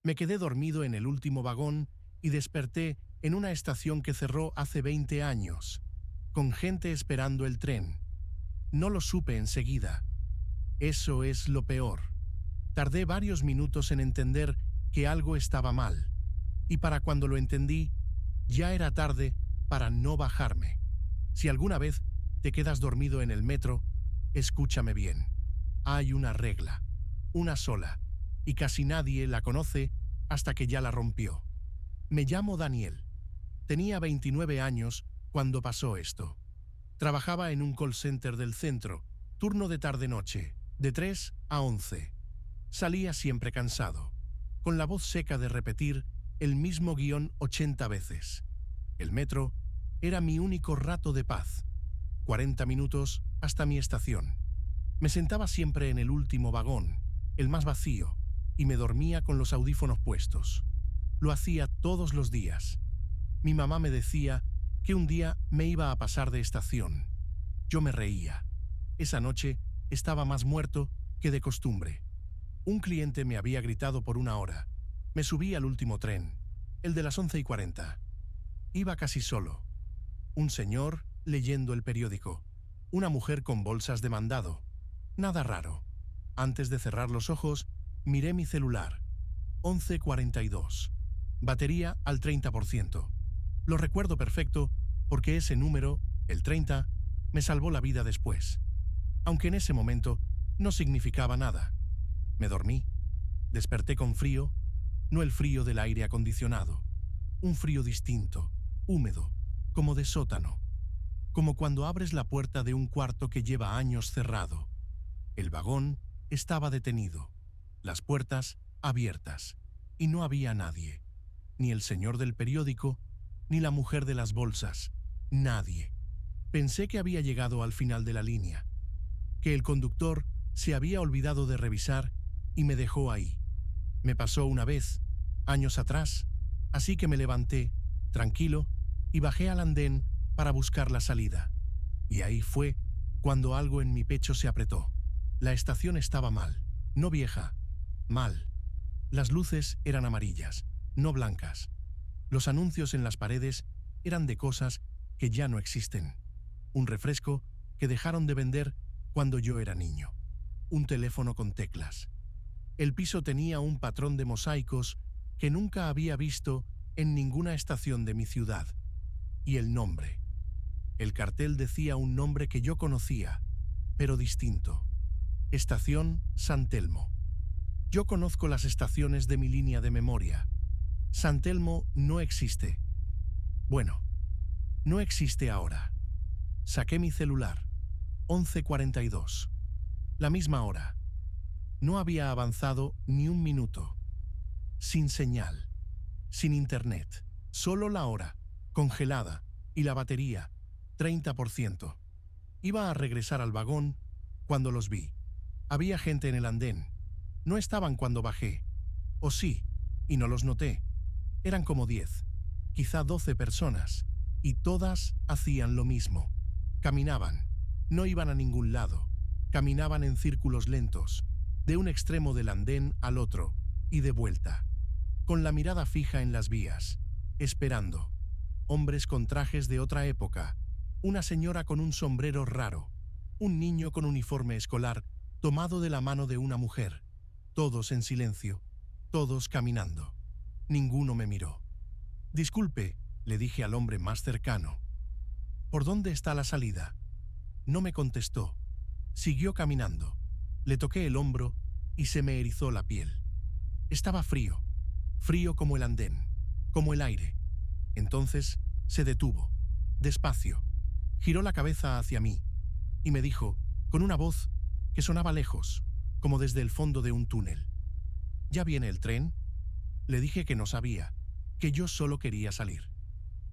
Me quedé dormido en el último vagón y desperté en una estación que cerró hace 20 años, con gente esperando el tren. No lo supe enseguida. Eso es lo peor. Tardé varios minutos en entender que algo estaba mal, y para cuando lo entendí, ya era tarde para no bajarme. Si alguna vez te quedas dormido en el metro, escúchame bien. Hay una regla, una sola, y casi nadie la conoce hasta que ya la rompió. Me llamo Daniel. Tenía 29 años cuando pasó esto. Trabajaba en un call center del centro, turno de tarde-noche, de 3 a 11. Salía siempre cansado, con la voz seca de repetir el mismo guión 80 veces. El metro era mi único rato de paz. 40 minutos hasta mi estación. Me sentaba siempre en el último vagón, el más vacío, y me dormía con los audífonos puestos. Lo hacía todos los días. Mi mamá me decía que un día me iba a pasar de estación. Yo me reía. Esa noche estaba más muerto que de costumbre. Un cliente me había gritado por 1 hora. Me subí al último tren, el de las 11:40. Iba casi solo. Un señor leyendo el periódico. Una mujer con bolsas de mandado. Nada raro. Antes de cerrar los ojos, miré mi celular. 11:42. Batería al 30%. Lo recuerdo perfecto porque ese número, el 30, me salvó la vida después. Aunque en ese momento no significaba nada. Me dormí. Desperté con frío, no el frío del aire acondicionado. Un frío distinto, húmedo, como de sótano. Como cuando abres la puerta de un cuarto que lleva años cerrado. El vagón estaba detenido, las puertas abiertas, y no había nadie. Ni el señor del periódico, ni la mujer de las bolsas. Nadie. Pensé que había llegado al final de la línea, que el conductor se había olvidado de revisar y me dejó ahí. Me pasó una vez, años atrás, así que me levanté, tranquilo, y bajé al andén para buscar la salida. Y ahí fue cuando algo en mi pecho se apretó. La estación estaba mal, no vieja, mal. Las luces eran amarillas, no blancas. Los anuncios en las paredes eran de cosas que ya no existen. Un refresco que dejaron de vender cuando yo era niño. Un teléfono con teclas. El piso tenía un patrón de mosaicos que nunca había visto en ninguna estación de mi ciudad. Y el nombre. El cartel decía un nombre que yo conocía, pero distinto. Estación San Telmo. Yo conozco las estaciones de mi línea de memoria. San Telmo no existe. Bueno, no existe ahora. Saqué mi celular. 11:42. La misma hora. No había avanzado ni un minuto. Sin señal. Sin internet. Solo la hora, congelada, y la batería, 30%. Iba a regresar al vagón cuando los vi. Había gente en el andén. No estaban cuando bajé. O sí, y no los noté. Eran como 10, quizá 12 personas, y todas hacían lo mismo. Caminaban. No iban a ningún lado. Caminaban en círculos lentos, de un extremo del andén al otro, y de vuelta. Con la mirada fija en las vías, esperando. Hombres con trajes de otra época, una señora con un sombrero raro, un niño con uniforme escolar tomado de la mano de una mujer, todos en silencio, todos caminando. Ninguno me miró. «Disculpe», le dije al hombre más cercano. «¿Por dónde está la salida?» No me contestó. Siguió caminando. Le toqué el hombro y se me erizó la piel. Estaba frío, frío como el andén, como el aire. Entonces se detuvo, despacio, giró la cabeza hacia mí y me dijo, con una voz que sonaba lejos, como desde el fondo de un túnel: «¿Ya viene el tren?» Le dije que no sabía, que yo solo quería salir.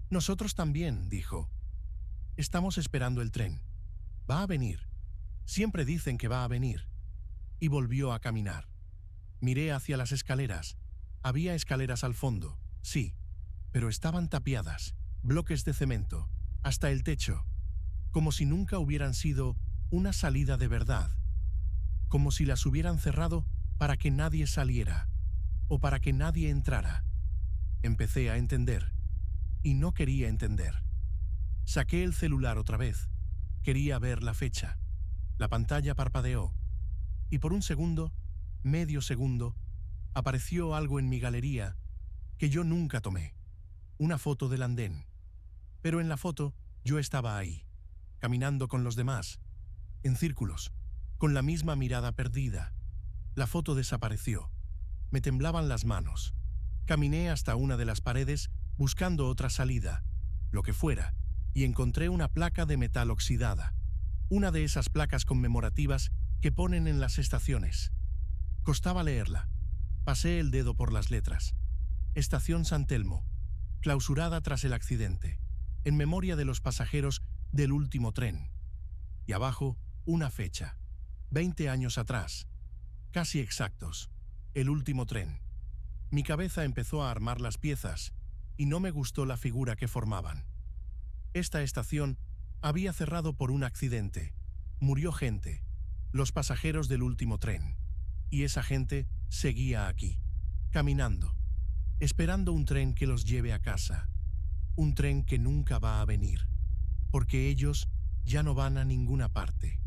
«Nosotros también», dijo. «Estamos esperando el tren. Va a venir. Siempre dicen que va a venir». Y volvió a caminar. Miré hacia las escaleras. Había escaleras al fondo, sí, pero estaban tapiadas, bloques de cemento, hasta el techo, como si nunca hubieran sido una salida de verdad, como si las hubieran cerrado para que nadie saliera. o para que nadie entrara. Empecé a entender, y no quería entender. Saqué el celular otra vez. Quería ver la fecha. La pantalla parpadeó, y por un segundo, medio segundo, apareció algo en mi galería que yo nunca tomé. Una foto del andén. Pero en la foto yo estaba ahí, caminando con los demás, en círculos, con la misma mirada perdida. La foto desapareció. Me temblaban las manos. Caminé hasta una de las paredes buscando otra salida, lo que fuera, y encontré una placa de metal oxidada. Una de esas placas conmemorativas que ponen en las estaciones. Costaba leerla. Pasé el dedo por las letras. Estación San Telmo, clausurada tras el accidente, en memoria de los pasajeros del último tren. Y abajo, una fecha. 20 años atrás. Casi exactos. El último tren. Mi cabeza empezó a armar las piezas, y no me gustó la figura que formaban. Esta estación había cerrado por un accidente. Murió gente, los pasajeros del último tren. Y esa gente seguía aquí, caminando, esperando un tren que los lleve a casa. Un tren que nunca va a venir, porque ellos ya no van a ninguna parte.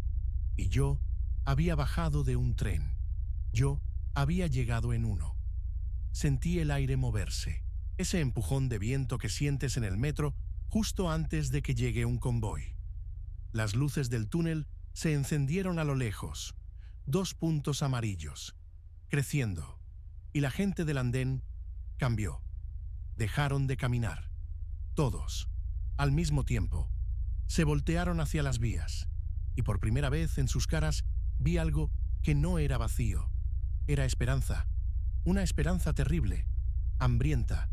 Y yo había bajado de un tren. Yo había llegado en uno. Sentí el aire moverse, ese empujón de viento que sientes en el metro justo antes de que llegue un convoy. Las luces del túnel se encendieron a lo lejos, 2 puntos amarillos, creciendo, y la gente del andén cambió. Dejaron de caminar. Todos, al mismo tiempo, se voltearon hacia las vías, y por primera vez en sus caras vi algo que no era vacío. Era esperanza, una esperanza terrible, hambrienta.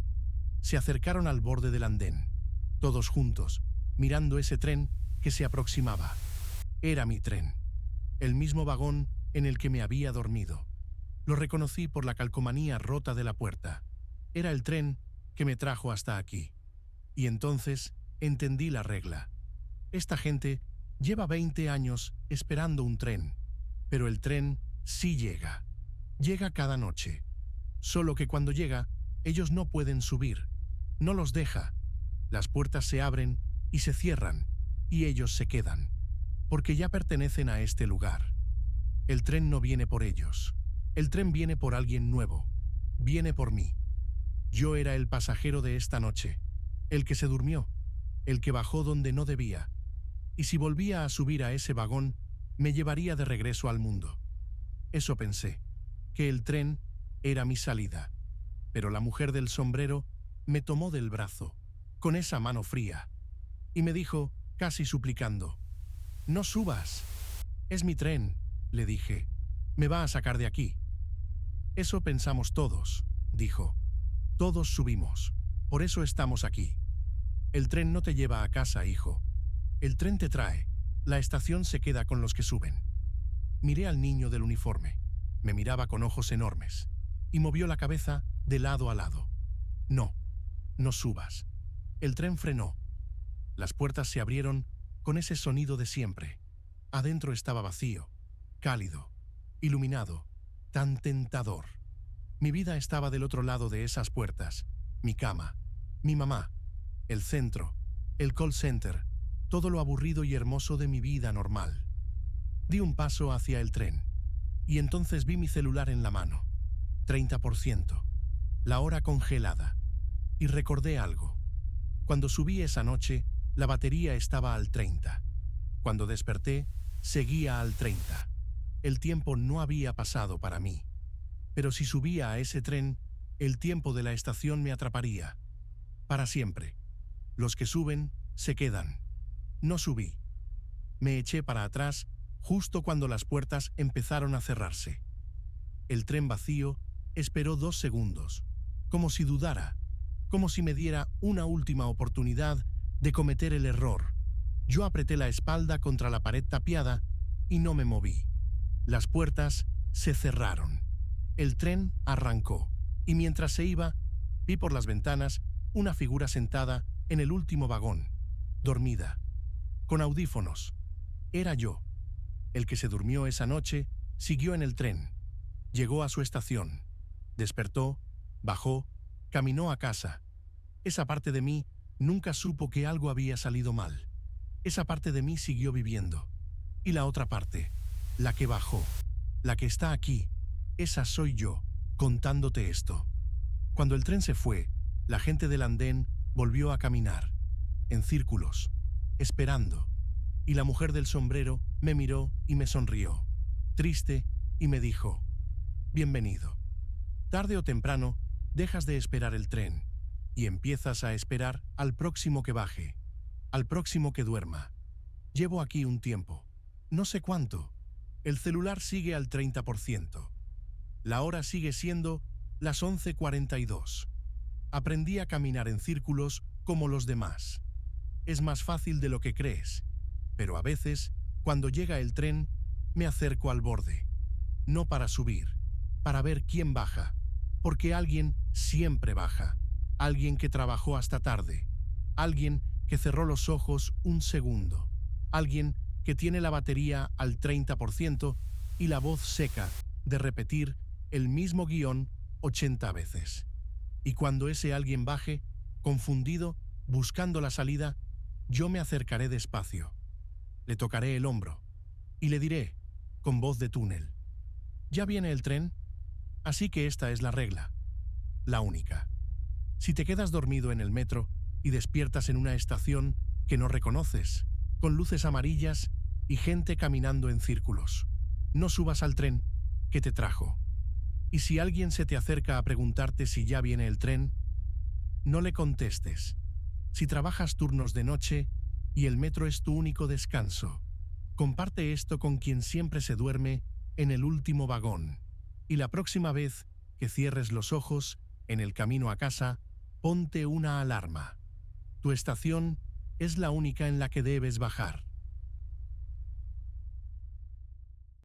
Se acercaron al borde del andén, todos juntos, mirando ese tren que se aproximaba. Era mi tren, el mismo vagón en el que me había dormido. Lo reconocí por la calcomanía rota de la puerta. Era el tren que me trajo hasta aquí. Y entonces entendí la regla. Esta gente lleva 20 años esperando un tren, pero el tren sí llega. Llega cada noche. Solo que cuando llega, ellos no pueden subir. No los deja. Las puertas se abren y se cierran, y ellos se quedan, porque ya pertenecen a este lugar. El tren no viene por ellos. El tren viene por alguien nuevo. Viene por mí. Yo era el pasajero de esta noche, el que se durmió, el que bajó donde no debía. Y si volvía a subir a ese vagón, me llevaría de regreso al mundo. Eso pensé, que el tren era mi salida. Pero la mujer del sombrero me tomó del brazo, con esa mano fría, y me dijo, casi suplicando, «No subas. Es mi tren», le dije. «Me va a sacar de aquí». «Eso pensamos todos», dijo. «Todos subimos. Por eso estamos aquí. El tren no te lleva a casa, hijo. El tren te trae. La estación se queda con los que suben». Miré al niño del uniforme. Me miraba con ojos enormes, y movió la cabeza de lado a lado. «No, no subas». El tren frenó. Las puertas se abrieron con ese sonido de siempre. Adentro estaba vacío, cálido, iluminado, tan tentador. Mi vida estaba del otro lado de esas puertas. Mi cama, mi mamá, el centro, el call center, todo lo aburrido y hermoso de mi vida normal. Di un paso hacia el tren, y entonces vi mi celular en la mano. 30%. La hora congelada. Y recordé algo. Cuando subí esa noche, la batería estaba al 30. Cuando desperté, seguía al 30. El tiempo no había pasado para mí. Pero si subía a ese tren, el tiempo de la estación me atraparía. Para siempre. Los que suben, se quedan. No subí. Me eché para atrás justo cuando las puertas empezaron a cerrarse. El tren vacío esperó 2 segundos, como si dudara, como si me diera una última oportunidad de cometer el error. Yo apreté la espalda contra la pared tapiada y no me moví. Las puertas se cerraron. El tren arrancó, y mientras se iba, vi por las ventanas una figura sentada en el último vagón, dormida, con audífonos. Era yo. El que se durmió esa noche siguió en el tren. Llegó a su estación. Despertó, bajó, caminó a casa. Esa parte de mí nunca supo que algo había salido mal. Esa parte de mí siguió viviendo. Y la otra parte, la que bajó, la que está aquí, esa soy yo, contándote esto. Cuando el tren se fue, la gente del andén volvió a caminar, en círculos, esperando. Y la mujer del sombrero me miró y me sonrió, triste, y me dijo: bienvenido. Tarde o temprano, dejas de esperar el tren y empiezas a esperar al próximo que baje, al próximo que duerma. Llevo aquí un tiempo, no sé cuánto. El celular sigue al 30%. La hora sigue siendo las 11:42. Aprendí a caminar en círculos como los demás. Es más fácil de lo que crees, pero a veces, cuando llega el tren, me acerco al borde. No para subir, para ver quién baja, porque alguien siempre baja. Alguien que trabajó hasta tarde. Alguien que cerró los ojos un segundo. Alguien que tiene la batería al 30% y la voz seca de repetir el mismo guión 80 veces. Y cuando ese alguien baje, confundido, buscando la salida, yo me acercaré despacio. Le tocaré el hombro y le diré, con voz de túnel: ¿ya viene el tren? Así que esta es la regla, la única. Si te quedas dormido en el metro y despiertas en una estación que no reconoces, con luces amarillas y gente caminando en círculos, no subas al tren que te trajo. Y si alguien se te acerca a preguntarte si ya viene el tren, no le contestes. Si trabajas turnos de noche y el metro es tu único descanso, comparte esto con quien siempre se duerme en el último vagón. Y la próxima vez que cierres los ojos en el camino a casa, ponte una alarma. Tu estación es la única en la que debes bajar.